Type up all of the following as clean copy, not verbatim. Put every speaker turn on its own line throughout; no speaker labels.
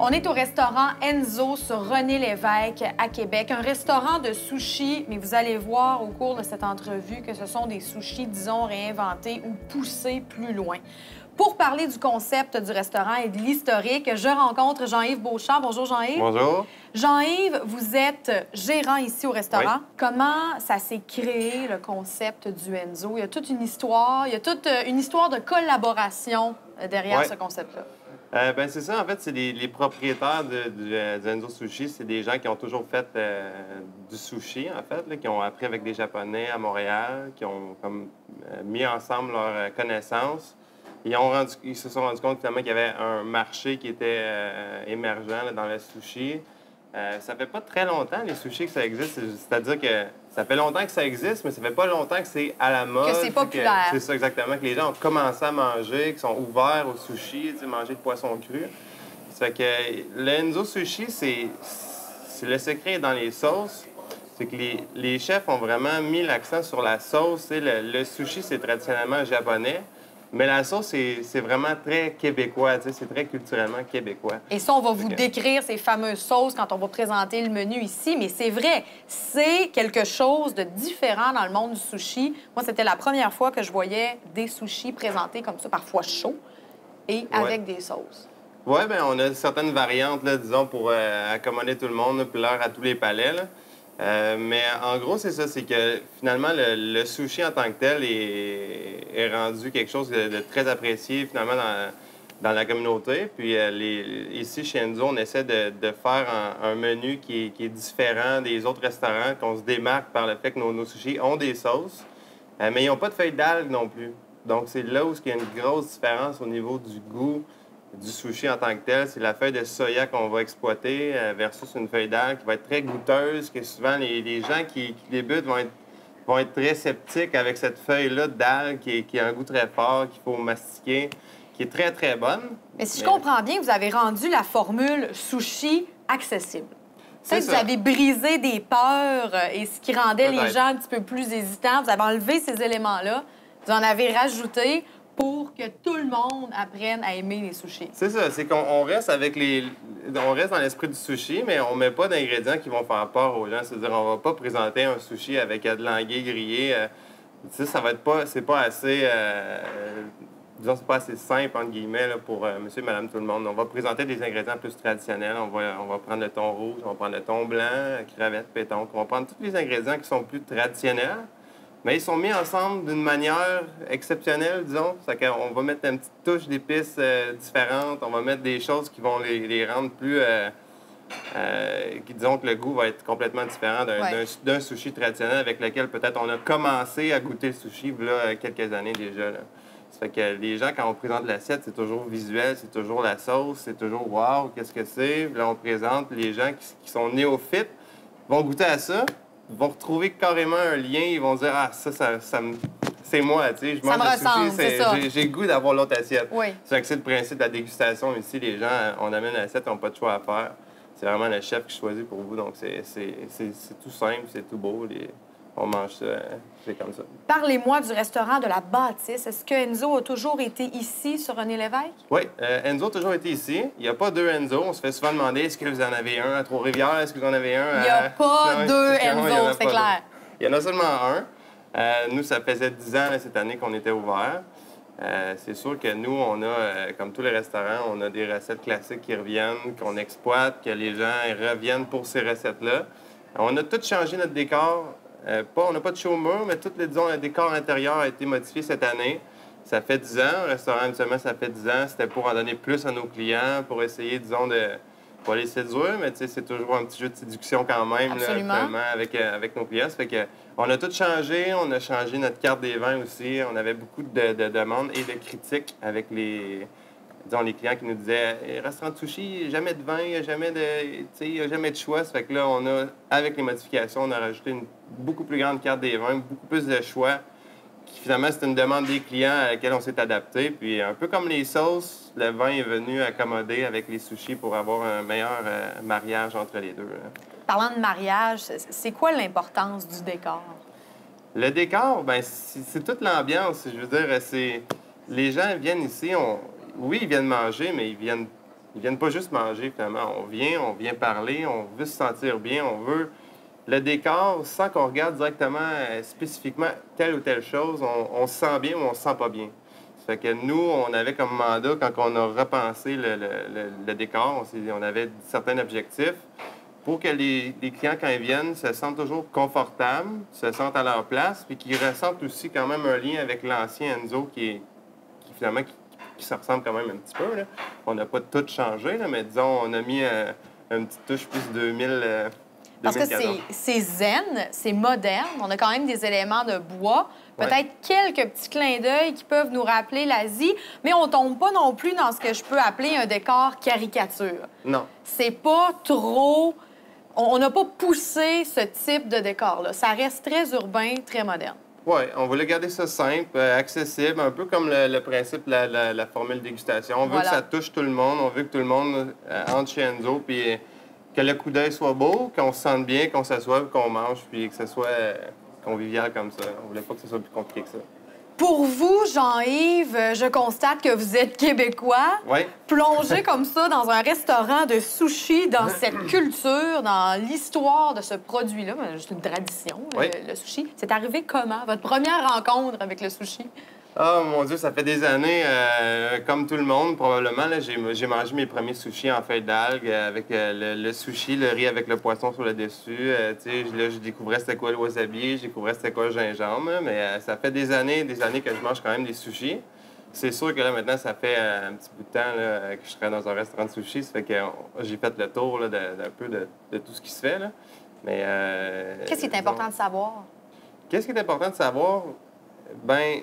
On est au restaurant Enzo sur René Lévesque à Québec, un restaurant de sushis, mais vous allez voir au cours de cette entrevue que ce sont des sushis, disons, réinventés ou poussés plus loin. Pour parler du concept du restaurant et de l'historique, je rencontre Jean-Yves Beauchamp. Bonjour Jean-Yves.
Bonjour.
Jean-Yves, vous êtes gérant ici au restaurant.
Oui.
Comment ça s'est créé, le concept du Enzo? Il y a toute une histoire, de collaboration derrière ce concept-là.
Ben c'est ça, en fait, c'est les propriétaires du Enzo Sushi. C'est des gens qui ont toujours fait du sushi, en fait, là, qui ont appris avec des Japonais à Montréal, qui ont mis ensemble leurs connaissances. Ils se sont rendus compte finalement qu'il y avait un marché qui était émergent là, dans le sushi. Ça fait pas très longtemps, les sushis, que ça existe. C'est-à-dire que ça fait longtemps que ça existe, mais ça fait pas longtemps que c'est à la mode.
Que c'est populaire.
C'est ça, exactement. Que les gens ont commencé à manger, qu'ils sont ouverts au sushi, manger de poisson cru. Ça fait que le Enzo Sushi, c'est le secret dans les sauces. C'est que les chefs ont vraiment mis l'accent sur la sauce. Le sushi, c'est traditionnellement japonais. Mais la sauce, c'est vraiment très québécois, c'est très culturellement québécois.
Et ça, on va vous décrire ces fameuses sauces quand on va présenter le menu ici. Mais c'est vrai, c'est quelque chose de différent dans le monde du sushi. Moi, c'était la première fois que je voyais des sushis présentés comme ça, parfois chauds, et avec des sauces.
Oui, bien, on a certaines variantes, là, disons, pour accommoder tout le monde, plaire à tous les palais, là. Mais en gros, c'est ça, c'est que finalement, le sushi en tant que tel est rendu quelque chose de très apprécié finalement dans la communauté. Puis ici, chez Enzo, on essaie de faire un menu qui est différent des autres restaurants, qu'on se démarque par le fait que nos sushis ont des sauces, mais ils n'ont pas de feuilles d'algues non plus. Donc, c'est là où il y a une grosse différence au niveau du goût du sushi en tant que tel. C'est la feuille de soya qu'on va exploiter versus une feuille d'algue qui va être très goûteuse, que souvent les gens qui débutent vont être très sceptiques avec cette feuille-là d'algue qui a un goût très fort, qu'il faut mastiquer, qui est très, très bonne.
Mais si je comprends bien, vous avez rendu la formule sushi accessible. Peut-être que vous avez brisé des peurs et ce qui rendait les gens un petit peu plus hésitants. Vous avez enlevé ces éléments-là, vous en avez rajouté pour que tout le monde apprenne à aimer les sushis.
C'est ça, c'est qu'on reste on reste dans l'esprit du sushi, mais on met pas d'ingrédients qui vont faire peur aux gens. C'est-à-dire, on va pas présenter un sushi avec de l'anguille grillée. Ça va être pas... C'est pas assez... disons, c'est pas assez simple, entre guillemets, là, pour monsieur et madame tout le monde. On va présenter des ingrédients plus traditionnels. On va prendre le thon rouge, on va prendre le thon blanc, crevette, pétanque. On va prendre tous les ingrédients qui sont plus traditionnels. Mais ils sont mis ensemble d'une manière exceptionnelle, disons. C'est qu'on va mettre une petite touche d'épices différentes. On va mettre des choses qui vont les rendre plus... disons que le goût va être complètement différent d'un sushi traditionnel avec lequel peut-être on a commencé à goûter le sushi il y a quelques années déjà. Là. Ça fait que les gens, quand on présente l'assiette, c'est toujours visuel, c'est toujours la sauce, c'est toujours « wow, qu'est-ce que c'est? » Là, on présente les gens qui sont néophytes, vont goûter à ça, vont retrouver carrément un lien, ils vont dire « Ah, c'est moi, tu sais, je mange le sushi, j'ai le goût d'avoir l'autre assiette. »
Oui.
C'est le principe de la dégustation ici. Les gens, on amène l'assiette, ils n'ont pas de choix à faire. C'est vraiment le chef qui choisit pour vous, donc c'est tout simple, c'est tout beau. On mange ça, c'est comme ça.
Parlez-moi du restaurant de la Bâtisse. Est-ce que Enzo a toujours été ici, sur René Lévesque?
Oui, Enzo a toujours été ici. Il n'y a pas deux Enzo. On se fait souvent demander, est-ce que vous en avez un à Trois-Rivières? Est-ce que vous en avez un à...
Il n'y a pas deux Enzo, c'est clair.
Il y en a seulement un. Nous, ça faisait 10 ans là, cette année qu'on était ouvert. C'est sûr que nous, on a, comme tous les restaurants, on a des recettes classiques qui reviennent, qu'on exploite, que les gens reviennent pour ces recettes-là. On a tout changé notre décor. On n'a pas de chaud-mur, mais le décor intérieur a été modifié cette année. Ça fait 10 ans. Le restaurant, habituellement, ça fait 10 ans. C'était pour en donner plus à nos clients, pour essayer, disons, de pas les séduire, mais c'est toujours un petit jeu de séduction quand même, là, avec nos clients. Ça fait que on a tout changé. On a changé notre carte des vins aussi. On avait beaucoup de demandes et de critiques avec les clients qui nous disaient « Restaurant de sushi, jamais de vin, il n'y a jamais de choix. » Ça fait que là, avec les modifications, on a rajouté une beaucoup plus grande carte des vins, beaucoup plus de choix. Finalement, c'est une demande des clients à laquelle on s'est adapté. Puis un peu comme les sauces, le vin est venu accommoder avec les sushis pour avoir un meilleur mariage entre les deux.
Parlant de mariage, c'est quoi l'importance du décor?
Le décor, bien, c'est toute l'ambiance. Je veux dire, les gens viennent ici, oui, ils viennent manger, mais ils viennent Ils viennent pas juste manger, finalement. On vient parler, on veut se sentir bien, on veut le décor sans qu'on regarde directement, spécifiquement telle ou telle chose. On se sent bien ou on se sent pas bien. Ça fait que nous, on avait comme mandat, quand on a repensé le décor, on avait certains objectifs pour que les clients, quand ils viennent, se sentent toujours confortables, se sentent à leur place, puis qu'ils ressentent aussi quand même un lien avec l'ancien Enzo qui finalement, qui se ressemble quand même un petit peu. Là. On n'a pas tout changé, là, mais disons, on a mis une petite touche plus 2000.
Parce que c'est zen, c'est moderne. On a quand même des éléments de bois. Peut-être quelques petits clins d'œil qui peuvent nous rappeler l'Asie, mais on tombe pas non plus dans ce que je peux appeler un décor caricature.
Non.
C'est pas trop... On n'a pas poussé ce type de décor-là. Ça reste très urbain, très moderne.
Oui, on voulait garder ça simple, accessible, un peu comme le principe de la formule dégustation. On veut que ça touche tout le monde, on veut que tout le monde entre chez Enzo, puis que le coup d'œil soit beau, qu'on se sente bien, qu'on s'assoie, qu'on mange, puis que ce soit convivial comme ça. On voulait pas que ce soit plus compliqué que ça.
Pour vous, Jean-Yves, je constate que vous êtes québécois.
Oui.
Plongé comme ça dans un restaurant de sushi, dans cette culture, dans l'histoire de ce produit-là, c'est une tradition, le sushi. C'est arrivé comment? Votre première rencontre avec le sushi?
Ah, mon Dieu, ça fait des années, comme tout le monde, probablement. J'ai mangé mes premiers sushis en feuilles d'algues avec le sushi, le riz avec le poisson sur le dessus. Là, je découvrais c'était quoi le wasabi, je découvrais c'était quoi le gingembre. Mais ça fait des années que je mange quand même des sushis. C'est sûr que là, maintenant, ça fait un petit bout de temps là, que je travaille dans un restaurant de sushi. Ça fait que j'ai fait le tour d'un peu de tout ce qui se fait. Là. Mais
qu'est-ce qui est important de savoir?
Qu'est-ce qui est important de savoir? Ben,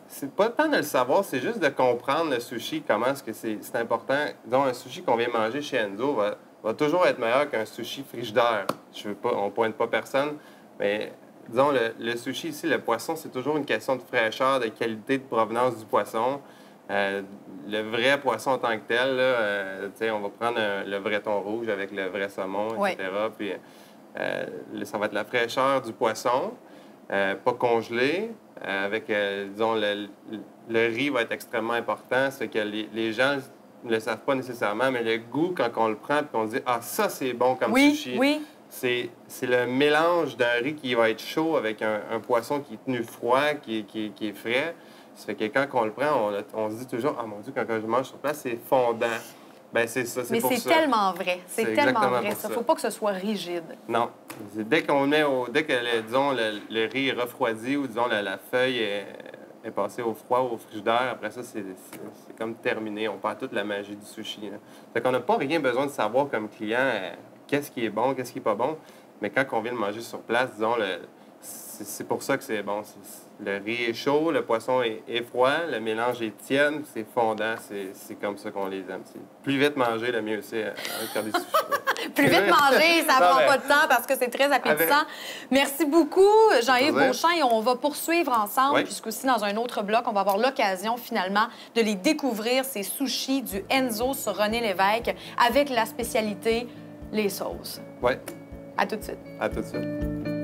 c'est pas tant de le savoir, c'est juste de comprendre le sushi, comment est-ce que c'est important. Disons, un sushi qu'on vient manger chez Enzo va toujours être meilleur qu'un sushi frigidaire. On pointe pas personne, mais disons, le sushi ici, le poisson, c'est toujours une question de fraîcheur, de qualité, de provenance du poisson. Le vrai poisson en tant que tel, là, on va prendre le vrai thon rouge avec le vrai saumon, etc. Puis ça va être la fraîcheur du poisson, pas congelé. Avec, disons, le riz va être extrêmement important. Ça fait que les gens ne le savent pas nécessairement, mais le goût, quand on le prend et qu'on dit « Ah, ça, c'est bon comme sushi », c'est le mélange d'un riz qui va être chaud avec un poisson qui est tenu froid, qui est frais. Ça fait que quand on le prend, on se dit toujours « Ah, mon Dieu, quand je mange sur place, c'est fondant ». Ben c'est ça, c'est pour ça.
Mais c'est tellement vrai. C'est tellement vrai, ça. Faut pas que ce soit rigide.
Non. Dès que, disons, le riz est refroidi ou, disons, la feuille est passée au froid ou au frigidaire, après ça, c'est comme terminé. On perd toute la magie du sushi. Là. Fait qu'on n'a pas rien besoin de savoir comme client qu'est-ce qui est bon, qu'est-ce qui est pas bon. Mais quand on vient le manger sur place, disons, c'est pour ça que c'est bon. Le riz est chaud, le poisson est froid, le mélange est tiède, c'est fondant, c'est comme ça qu'on les aime. Plus vite manger, le mieux c'est faire des sushis.
Plus vite manger, ça prend pas de temps parce que c'est très appétissant. Merci beaucoup, Jean-Yves Beauchamp, et on va poursuivre ensemble, puisqu'aussi dans un autre bloc, on va avoir l'occasion finalement de les découvrir, ces sushis du Enzo sur René Lévesque, avec la spécialité, les sauces.
Oui.
À tout de suite.
À tout de suite.